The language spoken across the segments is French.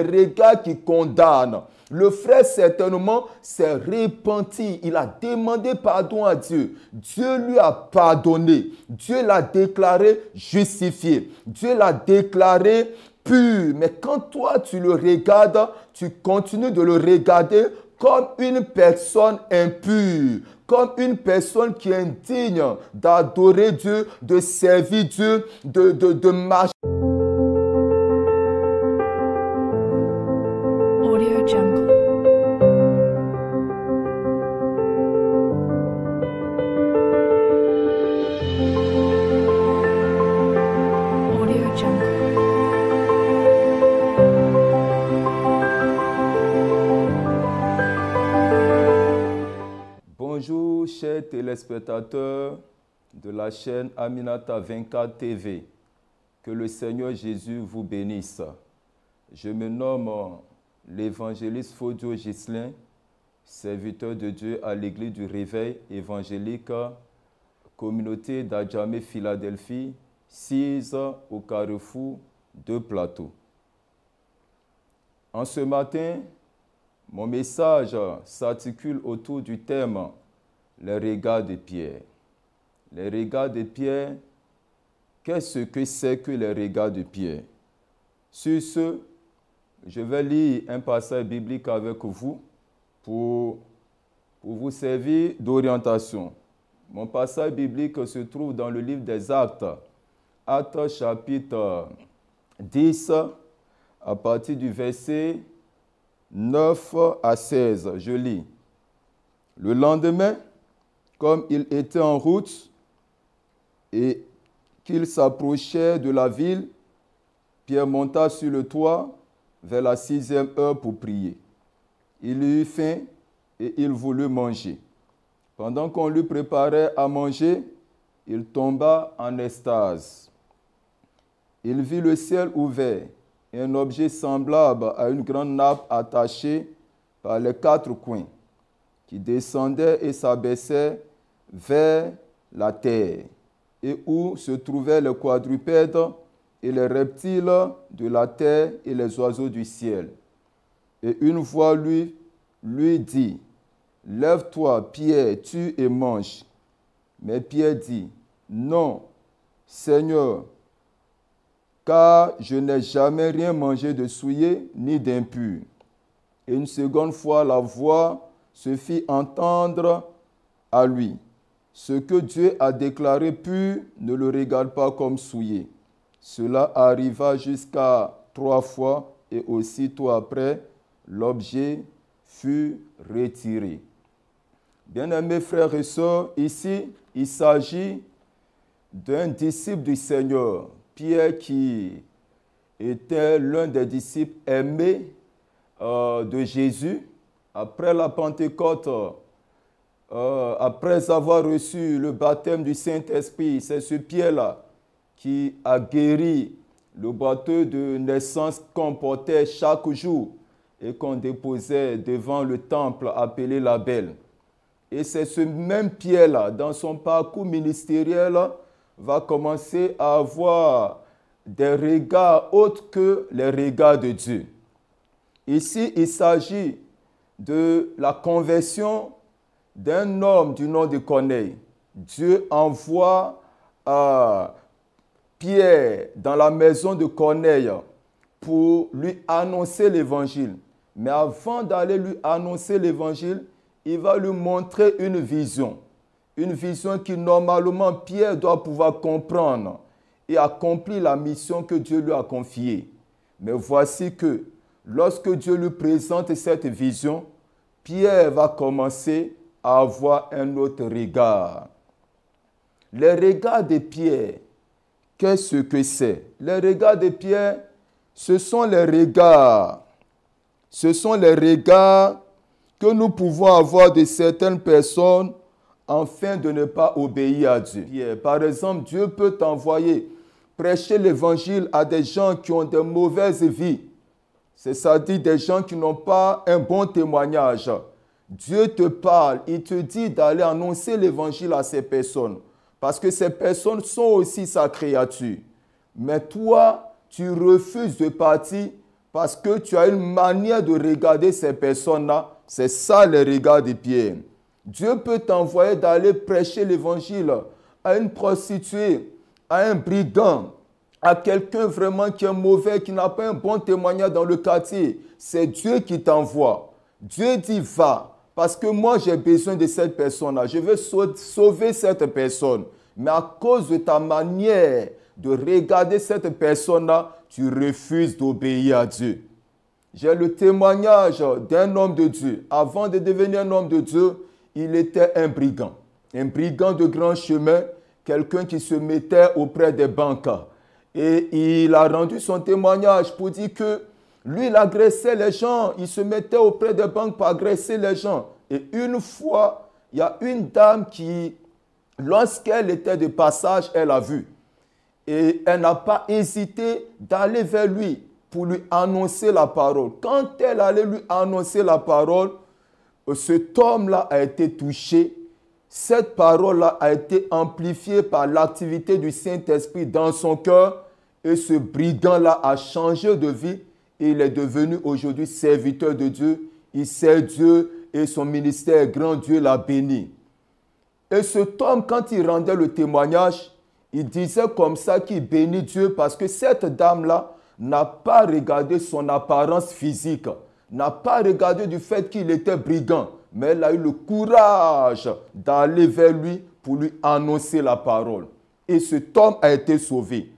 regards qui condamnent. Le frère certainement s'est repenti, il a demandé pardon à Dieu. Dieu lui a pardonné, Dieu l'a déclaré justifié, Dieu l'a déclaré pur. Mais quand toi tu le regardes, tu continues de le regarder comme une personne impure, comme une personne qui est indigne d'adorer Dieu, de servir Dieu, de marcher. Audio Jungle. Audio Jungle. Bonjour chers téléspectateurs de la chaîne Aminata 24 TV. Que le Seigneur Jésus vous bénisse. Je me nomme l'évangéliste Fodio Ghislain, serviteur de Dieu à l'église du Réveil évangélique, communauté d'Adjamé, Philadelphie, 6 au Carrefour de Plateau. En ce matin, mon message s'articule autour du thème « Les regards de Pierre ». Les regards de Pierre, qu'est-ce que c'est que les regards de Pierre? Sur ce, je vais lire un passage biblique avec vous pour vous servir d'orientation. Mon passage biblique se trouve dans le livre des Actes, Actes chapitre 10, à partir du verset 9 à 16. Je lis. Le lendemain, comme il était en route et qu'il s'approchait de la ville, Pierre monta sur le toit vers la 6e heure pour prier. Il eut faim et il voulut manger. Pendant qu'on lui préparait à manger, il tomba en extase. Il vit le ciel ouvert et un objet semblable à une grande nappe attachée par les 4 coins, qui descendait et s'abaissait vers la terre, et où se trouvaient les quadrupèdes et les reptiles de la terre et les oiseaux du ciel. Et une voix lui dit, « Lève-toi, Pierre, tue et mange. » Mais Pierre dit, « Non, Seigneur, car je n'ai jamais rien mangé de souillé ni d'impur. » Et une seconde fois, la voix se fit entendre à lui. « Ce que Dieu a déclaré pur, ne le regarde pas comme souillé. » Cela arriva jusqu'à 3 fois et aussitôt après, l'objet fut retiré. Bien-aimés frères et sœurs, ici, il s'agit d'un disciple du Seigneur, Pierre, qui était l'un des disciples aimés de Jésus. Après la Pentecôte, après avoir reçu le baptême du Saint-Esprit, c'est ce Pierre-là qui a guéri le boiteux de naissance qu'on portait chaque jour et qu'on déposait devant le temple appelé la Belle. Et c'est ce même Pierre-là, dans son parcours ministériel, va commencer à avoir des regards autres que les regards de Dieu. Ici, il s'agit de la conversion d'un homme du nom de Corneille. Dieu envoie Pierre dans la maison de Corneille pour lui annoncer l'évangile. Mais avant d'aller lui annoncer l'évangile, il va lui montrer une vision. Une vision qui normalement Pierre doit pouvoir comprendre et accomplir la mission que Dieu lui a confiée. Mais voici que lorsque Dieu lui présente cette vision, Pierre va commencer à avoir un autre regard. Les regards de Pierre, qu'est-ce que c'est? Les regards de Pierre, ce sont les regards que nous pouvons avoir de certaines personnes afin de ne pas obéir à Dieu. Par exemple, Dieu peut t'envoyer prêcher l'évangile à des gens qui ont de mauvaises vies, c'est-à-dire des gens qui n'ont pas un bon témoignage. Dieu te parle, il te dit d'aller annoncer l'évangile à ces personnes, parce que ces personnes sont aussi sa créature. Mais toi, tu refuses de partir Parce que tu as une manière de regarder ces personnes-là. C'est ça le regard de Pierre. Dieu peut t'envoyer d'aller prêcher l'évangile à une prostituée, à un brigand, à quelqu'un vraiment qui est mauvais, qui n'a pas un bon témoignage dans le quartier. C'est Dieu qui t'envoie. Dieu dit va, parce que moi j'ai besoin de cette personne-là. Je veux sauver cette personne. Mais à cause de ta manière de regarder cette personne-là, tu refuses d'obéir à Dieu. J'ai le témoignage d'un homme de Dieu. Avant de devenir un homme de Dieu, il était un brigand de grand chemin, quelqu'un qui se mettait auprès des banques. Et il a rendu son témoignage pour dire que lui, il agressait les gens, il se mettait auprès des banques pour agresser les gens. Et une fois, il y a une dame qui, lorsqu'elle était de passage, elle a vu. Et elle n'a pas hésité d'aller vers lui pour lui annoncer la parole. Quand elle allait lui annoncer la parole, cet homme-là a été touché. Cette parole-là a été amplifiée par l'activité du Saint-Esprit dans son cœur. Et ce brigand-là a changé de vie. Et il est devenu aujourd'hui serviteur de Dieu. Il sert Dieu et son ministère grand. Dieu l'a béni. Et cet homme, quand il rendait le témoignage, il disait comme ça qu'il bénit Dieu parce que cette dame-là n'a pas regardé son apparence physique, n'a pas regardé du fait qu'il était brigand, mais elle a eu le courage d'aller vers lui pour lui annoncer la parole. Et cet homme a été sauvé.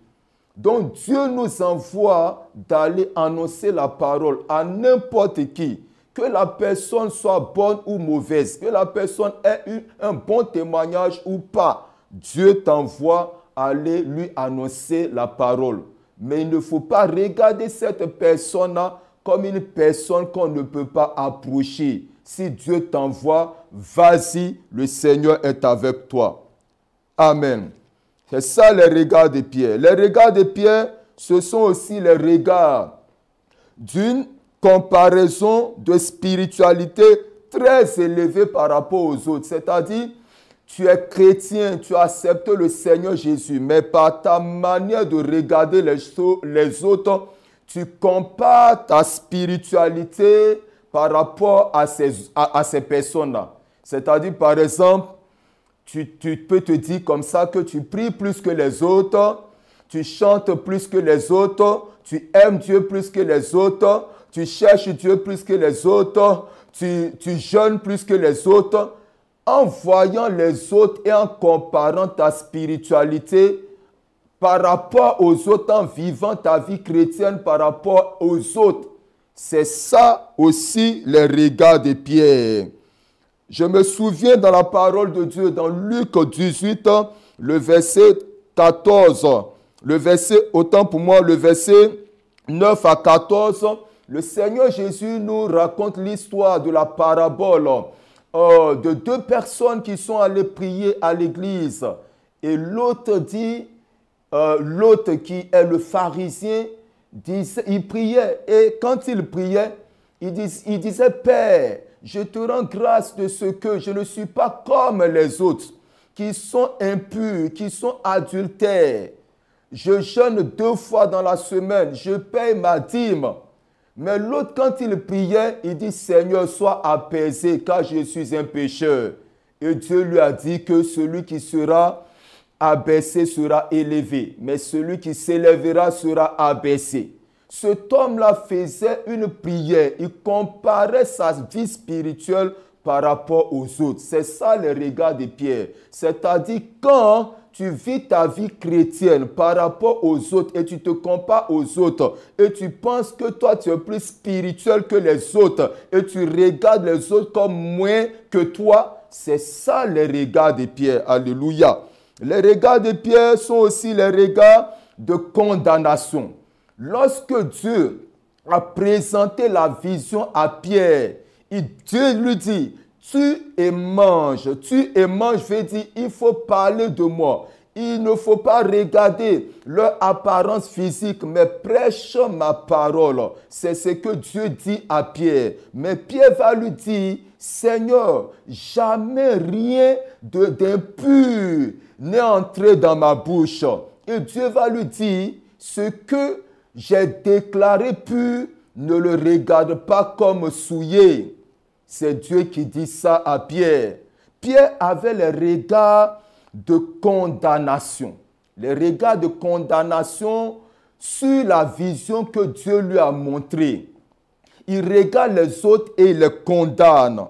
Donc Dieu nous envoie d'aller annoncer la parole à n'importe qui. Que la personne soit bonne ou mauvaise, que la personne ait eu un bon témoignage ou pas, Dieu t'envoie aller lui annoncer la parole. Mais il ne faut pas regarder cette personne-là comme une personne qu'on ne peut pas approcher. Si Dieu t'envoie, vas-y, le Seigneur est avec toi. Amen. C'est ça les regards de Pierre. Les regards de Pierre, ce sont aussi les regards d'une comparaison de spiritualité très élevée par rapport aux autres. C'est-à-dire, tu es chrétien, tu acceptes le Seigneur Jésus, mais par ta manière de regarder les autres, tu compares ta spiritualité par rapport à ces personnes-là. C'est-à-dire, par exemple, tu peux te dire comme ça que tu pries plus que les autres, tu chantes plus que les autres, tu aimes Dieu plus que les autres, tu cherches Dieu plus que les autres, tu jeûnes plus que les autres. En voyant les autres et en comparant ta spiritualité par rapport aux autres, en vivant ta vie chrétienne par rapport aux autres, c'est ça aussi les regards de Pierre. Je me souviens dans la parole de Dieu, dans Luc 18, le verset 14, le verset, autant pour moi, le verset 9 à 14, le Seigneur Jésus nous raconte l'histoire de la parabole de deux personnes qui sont allées prier à l'église. Et l'autre dit, l'autre qui est le pharisien, il priait. Et quand il priait, il disait, Père, je te rends grâce de ce que je ne suis pas comme les autres, qui sont impurs, qui sont adultères. Je jeûne 2 fois dans la semaine, je paye ma dîme. Mais l'autre, quand il priait, il dit, Seigneur, sois apaisé, car je suis un pécheur. Et Dieu lui a dit que celui qui sera abaissé sera élevé, mais celui qui s'élèvera sera abaissé. Cet homme-là faisait une prière, il comparait sa vie spirituelle par rapport aux autres. C'est ça le regard de Pierre. C'est-à-dire quand tu vis ta vie chrétienne par rapport aux autres et tu te compares aux autres et tu penses que toi tu es plus spirituel que les autres et tu regardes les autres comme moins que toi, c'est ça les regards de Pierre. Alléluia. Les regards de Pierre sont aussi les regards de condamnation. Lorsque Dieu a présenté la vision à Pierre, Dieu lui dit, tu et mange veut dire, il faut parler de moi. Il ne faut pas regarder leur apparence physique, mais prêche ma parole. C'est ce que Dieu dit à Pierre. Mais Pierre va lui dire, Seigneur, jamais rien d'impur n'est entré dans ma bouche. Et Dieu va lui dire, ce que j'ai déclaré pur, ne le regarde pas comme souillé. C'est Dieu qui dit ça à Pierre. Pierre avait les regards de condamnation. Les regards de condamnation sur la vision que Dieu lui a montrée. Il regarde les autres et il les condamne.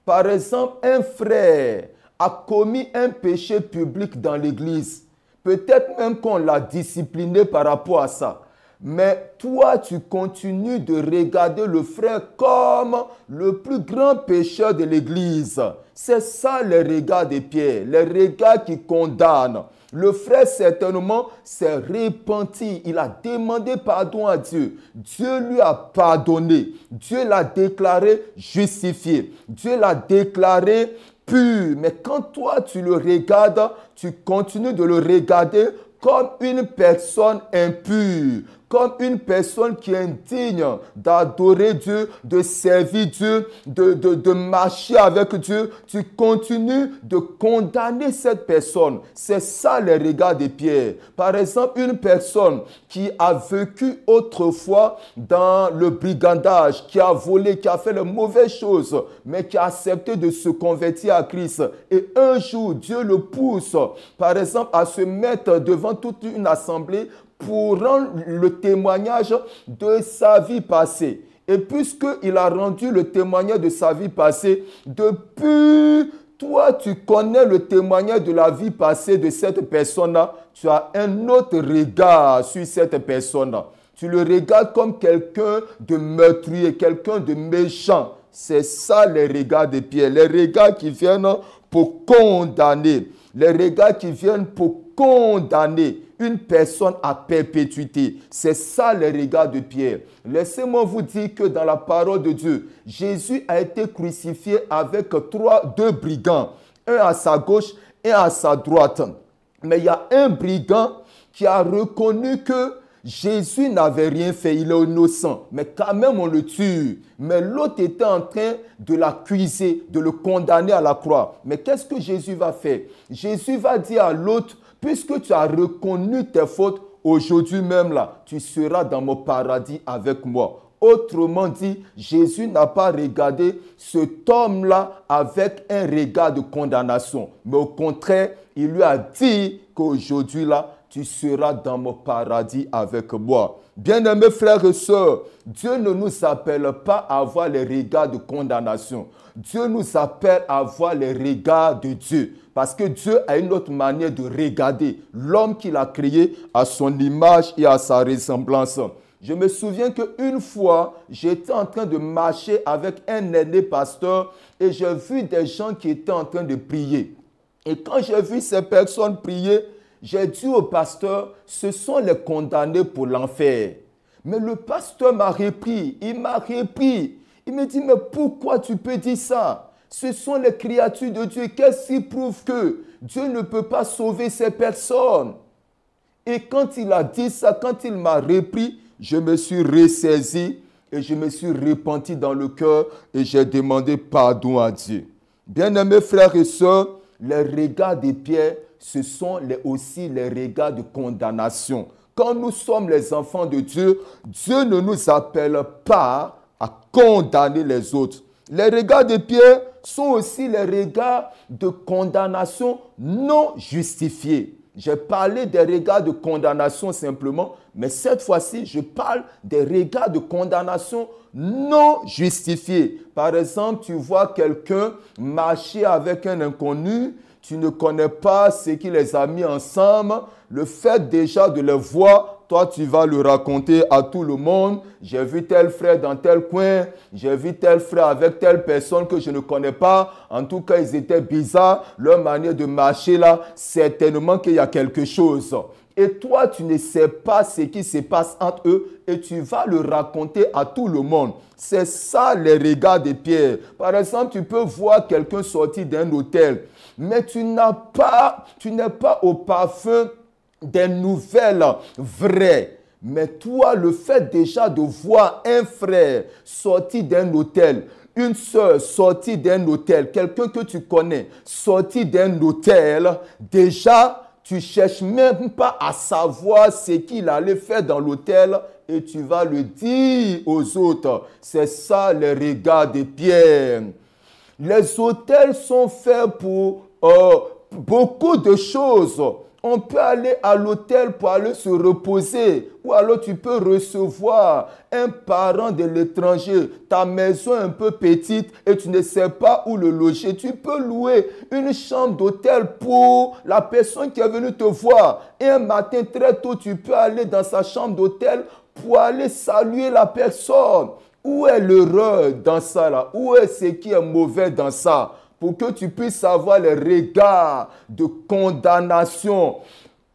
Par exemple, un frère a commis un péché public dans l'église. Peut-être même qu'on l'a discipliné par rapport à ça. Mais toi, tu continues de regarder le frère comme le plus grand pécheur de l'église. C'est ça le regard de Pierre, le regard qui condamne. Le frère certainement s'est repenti, il a demandé pardon à Dieu. Dieu lui a pardonné, Dieu l'a déclaré justifié, Dieu l'a déclaré pur. Mais quand toi tu le regardes, tu continues de le regarder comme une personne impure, comme une personne qui est indigne d'adorer Dieu, de servir Dieu, de marcher avec Dieu. Tu continues de condamner cette personne. C'est ça le regard de Pierre. Par exemple, une personne qui a vécu autrefois dans le brigandage, qui a volé, qui a fait de mauvaises choses, mais qui a accepté de se convertir à Christ. Et un jour, Dieu le pousse, par exemple, à se mettre devant toute une assemblée pour rendre le témoignage de sa vie passée. Et puisqu'il a rendu le témoignage de sa vie passée, depuis toi, tu connais le témoignage de la vie passée de cette personne-là, tu as un autre regard sur cette personne-là. Tu le regardes comme quelqu'un de meurtrier, quelqu'un de méchant. C'est ça les regards de Pierre, les regards qui viennent pour condamner, les regards qui viennent pour condamner une personne à perpétuité. C'est ça le regard de Pierre. Laissez-moi vous dire que dans la parole de Dieu, Jésus a été crucifié avec deux brigands, un à sa gauche et un à sa droite. Mais il y a un brigand qui a reconnu que Jésus n'avait rien fait, il est innocent, mais quand même on le tue. Mais l'autre était en train de l'accuser, de le condamner à la croix. Mais qu'est-ce que Jésus va faire? Jésus va dire à l'autre, puisque tu as reconnu tes fautes, aujourd'hui même là, tu seras dans mon paradis avec moi. Autrement dit, Jésus n'a pas regardé cet homme-là avec un regard de condamnation. Mais au contraire, il lui a dit qu'aujourd'hui là, tu seras dans mon paradis avec moi. Bien-aimés frères et sœurs, Dieu ne nous appelle pas à avoir les regards de condamnation. Dieu nous appelle à avoir les regards de Dieu. Parce que Dieu a une autre manière de regarder l'homme qu'il a créé à son image et à sa ressemblance. Je me souviens qu'une fois, j'étais en train de marcher avec un aîné pasteur et j'ai vu des gens qui étaient en train de prier. Et quand j'ai vu ces personnes prier, j'ai dit au pasteur, ce sont les condamnés pour l'enfer. Mais le pasteur m'a repris, il m'a repris. Il me dit, mais pourquoi tu peux dire ça? Ce sont les créatures de Dieu. Qu'est-ce qui prouve que Dieu ne peut pas sauver ces personnes? Et quand il a dit ça, quand il m'a repris, je me suis ressaisi et je me suis repenti dans le cœur et j'ai demandé pardon à Dieu. Bien-aimés frères et sœurs, les regards de Pierre, ce sont aussi les regards de condamnation. Quand nous sommes les enfants de Dieu, Dieu ne nous appelle pas à condamner les autres. Les regards de Pierre sont aussi les regards de condamnation non justifiés. J'ai parlé des regards de condamnation simplement, mais cette fois-ci, je parle des regards de condamnation non justifiés. Par exemple, tu vois quelqu'un marcher avec un inconnu, tu ne connais pas ce qui les a mis ensemble. Le fait déjà de les voir, toi tu vas le raconter à tout le monde. J'ai vu tel frère dans tel coin, j'ai vu tel frère avec telle personne que je ne connais pas. En tout cas, ils étaient bizarres. Leur manière de marcher là, certainement qu'il y a quelque chose. Et toi, tu ne sais pas ce qui se passe entre eux et tu vas le raconter à tout le monde. C'est ça les regards de Pierre. Par exemple, tu peux voir quelqu'un sortir d'un hôtel, mais tu n'es pas au parfum des nouvelles vraies. Mais toi, le fait déjà de voir un frère sortir d'un hôtel, une sœur sortie d'un hôtel, quelqu'un que tu connais sorti d'un hôtel, déjà, Tu cherches même pas à savoir ce qu'il allait faire dans l'hôtel et tu vas le dire aux autres. C'est ça le regard de Pierre. Les hôtels sont faits pour beaucoup de choses. On peut aller à l'hôtel pour aller se reposer ou alors tu peux recevoir un parent de l'étranger. Ta maison est un peu petite et tu ne sais pas où le loger. Tu peux louer une chambre d'hôtel pour la personne qui est venue te voir. Et un matin très tôt, tu peux aller dans sa chambre d'hôtel pour aller saluer la personne. Où est l'erreur dans ça là? Où est ce qui est mauvais dans ça? Pour que tu puisses avoir les regards de condamnation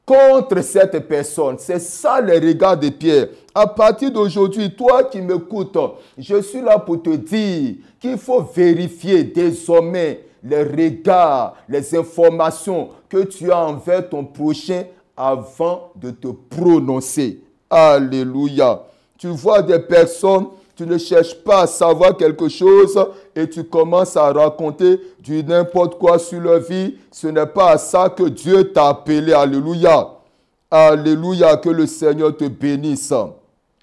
contre cette personne. C'est ça les regards de Pierre. À partir d'aujourd'hui, toi qui m'écoutes, je suis là pour te dire qu'il faut vérifier désormais les regards, les informations que tu as envers ton prochain avant de te prononcer. Alléluia. Tu vois des personnes, tu ne cherches pas à savoir quelque chose et tu commences à raconter du n'importe quoi sur leur vie. Ce n'est pas à ça que Dieu t'a appelé. Alléluia. Alléluia. Que le Seigneur te bénisse.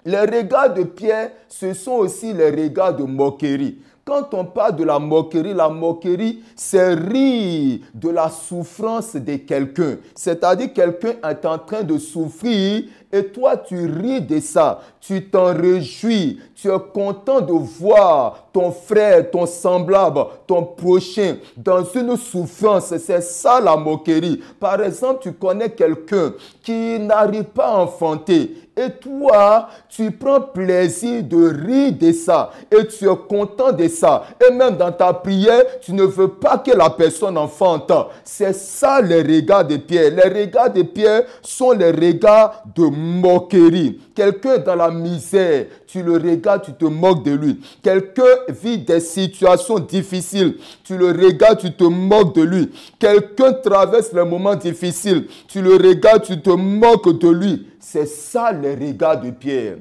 Les regards de Pierre, ce sont aussi les regards de moquerie. Quand on parle de la moquerie, c'est rire de la souffrance de quelqu'un. C'est-à-dire quelqu'un est en train de souffrir et toi tu ris de ça. Tu t'en réjouis. Tu es content de voir ton frère, ton semblable, ton prochain dans une souffrance. C'est ça la moquerie. Par exemple, tu connais quelqu'un qui n'arrive pas à enfanter. Et toi, tu prends plaisir de rire de ça. Et tu es content de ça. Et même dans ta prière, tu ne veux pas que la personne enfante. C'est ça les regards de Pierre. Les regards de Pierre sont les regards de moquerie. Quelqu'un dans la misère, tu le regardes, tu te moques de lui. Quelqu'un vit des situations difficiles, tu le regardes, tu te moques de lui. Quelqu'un traverse les moments difficiles, tu le regardes, tu te moques de lui. C'est ça les regards de Pierre.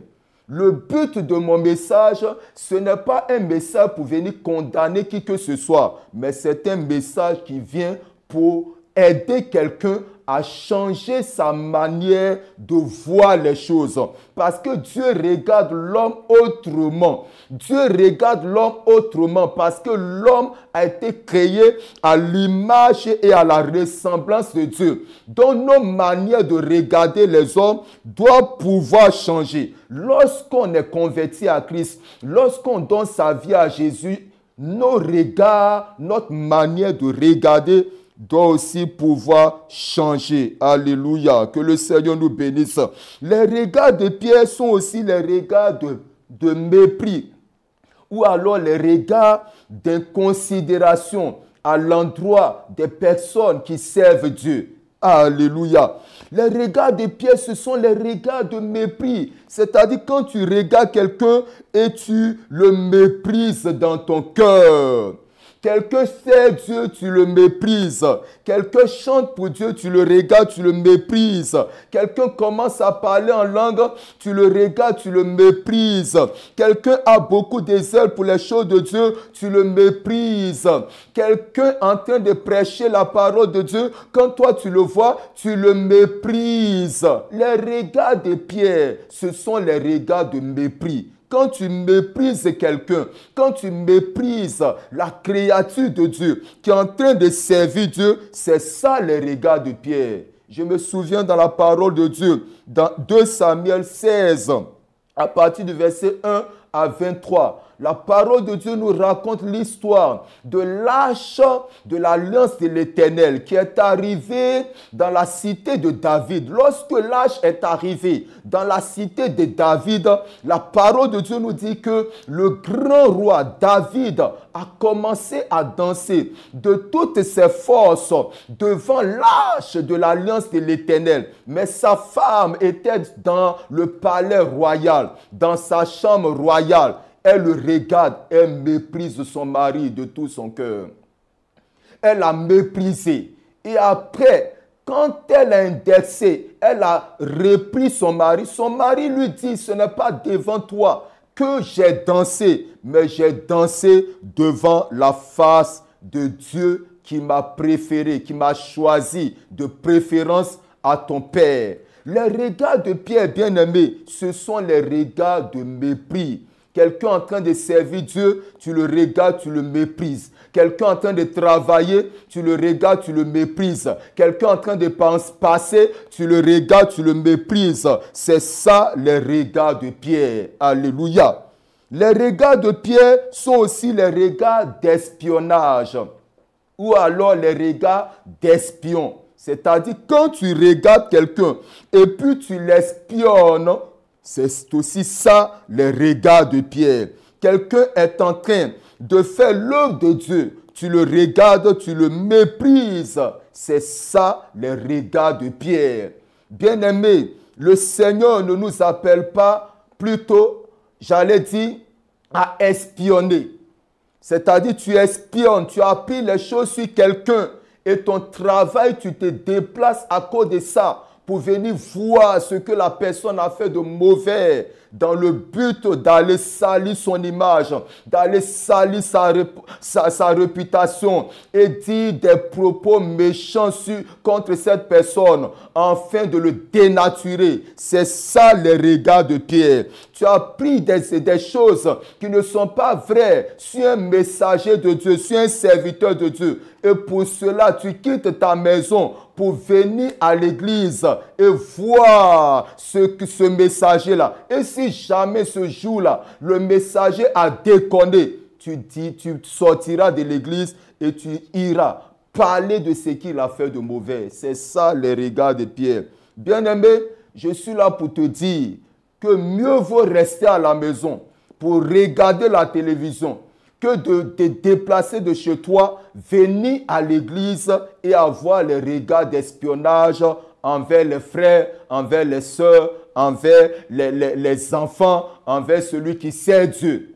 Le but de mon message, ce n'est pas un message pour venir condamner qui que ce soit, mais c'est un message qui vient pour aider quelqu'un à changer sa manière de voir les choses. Parce que Dieu regarde l'homme autrement. Dieu regarde l'homme autrement parce que l'homme a été créé à l'image et à la ressemblance de Dieu. Donc nos manières de regarder les hommes doivent pouvoir changer. Lorsqu'on est converti à Christ, lorsqu'on donne sa vie à Jésus, nos regards, notre manière de regarder doit aussi pouvoir changer. Alléluia. Que le Seigneur nous bénisse. Les regards de Pierre sont aussi les regards de mépris ou alors les regards d'inconsidération à l'endroit des personnes qui servent Dieu. Alléluia. Les regards de Pierre, ce sont les regards de mépris. C'est-à-dire quand tu regardes quelqu'un et tu le méprises dans ton cœur. Quelqu'un sert Dieu, tu le méprises. Quelqu'un chante pour Dieu, tu le regardes, tu le méprises. Quelqu'un commence à parler en langue, tu le regardes, tu le méprises. Quelqu'un a beaucoup de zèle pour les choses de Dieu, tu le méprises. Quelqu'un en train de prêcher la parole de Dieu, quand toi tu le vois, tu le méprises. Les regards de Pierre, ce sont les regards de mépris. Quand tu méprises quelqu'un, quand tu méprises la créature de Dieu qui est en train de servir Dieu, c'est ça les regards de Pierre. Je me souviens dans la parole de Dieu, dans 2 Samuel 16, à partir du verset 1 à 23. La parole de Dieu nous raconte l'histoire de l'arche de l'alliance de l'Éternel qui est arrivée dans la cité de David. Lorsque l'arche est arrivée dans la cité de David, la parole de Dieu nous dit que le grand roi David a commencé à danser de toutes ses forces devant l'arche de l'alliance de l'Éternel. Mais sa femme était dans le palais royal, dans sa chambre royale. Elle le regarde, elle méprise son mari de tout son cœur. Elle l'a méprisé. Et après, quand elle a indexé, elle a repris son mari lui dit, ce n'est pas devant toi que j'ai dansé, mais j'ai dansé devant la face de Dieu qui m'a préféré, qui m'a choisi de préférence à ton Père. Les regards de Pierre, bien-aimé, ce sont les regards de mépris. Quelqu'un en train de servir Dieu, tu le regardes, tu le méprises. Quelqu'un en train de travailler, tu le regardes, tu le méprises. Quelqu'un en train de passer, tu le regardes, tu le méprises. C'est ça les regards de Pierre. Alléluia. Les regards de Pierre sont aussi les regards d'espionnage ou alors les regards d'espion. C'est-à-dire quand tu regardes quelqu'un et puis tu l'espionnes, c'est aussi ça les regards de Pierre. Quelqu'un est en train de faire l'œuvre de Dieu. Tu le regardes, tu le méprises. C'est ça les regards de Pierre. Bien-aimé, le Seigneur ne nous appelle pas plutôt, j'allais dire, à espionner. C'est-à-dire, tu espionnes, tu appuies les choses sur quelqu'un et ton travail, tu te déplaces à cause de ça pour venir voir ce que la personne a fait de mauvais dans le but d'aller salir son image, d'aller salir sa réputation et dire des propos méchants contre cette personne afin de le dénaturer. C'est ça les regards de Pierre. Tu as pris des choses qui ne sont pas vraies sur un messager de Dieu, sur un serviteur de Dieu. Et pour cela, tu quittes ta maison pour venir à l'église et voir ce messager-là. Et si jamais ce jour-là, le messager a déconné, tu sortiras de l'église et tu iras parler de ce qu'il a fait de mauvais. C'est ça les regards de Pierre. Bien-aimé, je suis là pour te dire que mieux vaut rester à la maison pour regarder la télévision que de te déplacer de chez toi, venir à l'église et avoir les regards d'espionnage envers les frères, envers les sœurs, envers les enfants, envers celui qui sert Dieu.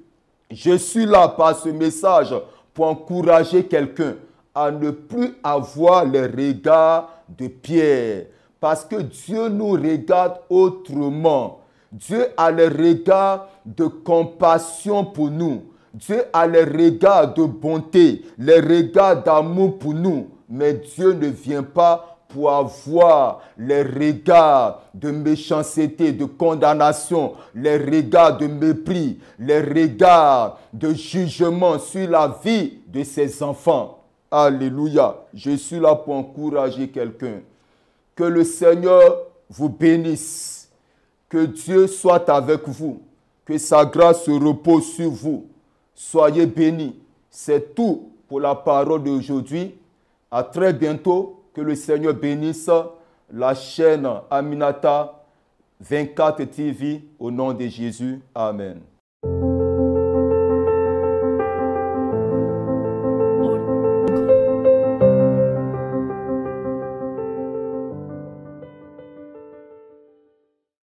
Je suis là par ce message pour encourager quelqu'un à ne plus avoir les regards de Pierre. Parce que Dieu nous regarde autrement. Dieu a les regards de compassion pour nous. Dieu a les regards de bonté, les regards d'amour pour nous. Mais Dieu ne vient pas pour avoir les regards de méchanceté, de condamnation, les regards de mépris, les regards de jugement sur la vie de ses enfants. Alléluia. Je suis là pour encourager quelqu'un. Que le Seigneur vous bénisse. Que Dieu soit avec vous. Que sa grâce se repose sur vous. Soyez bénis. C'est tout pour la parole d'aujourd'hui. À très bientôt. Que le Seigneur bénisse la chaîne Aminata 24 TV au nom de Jésus. Amen.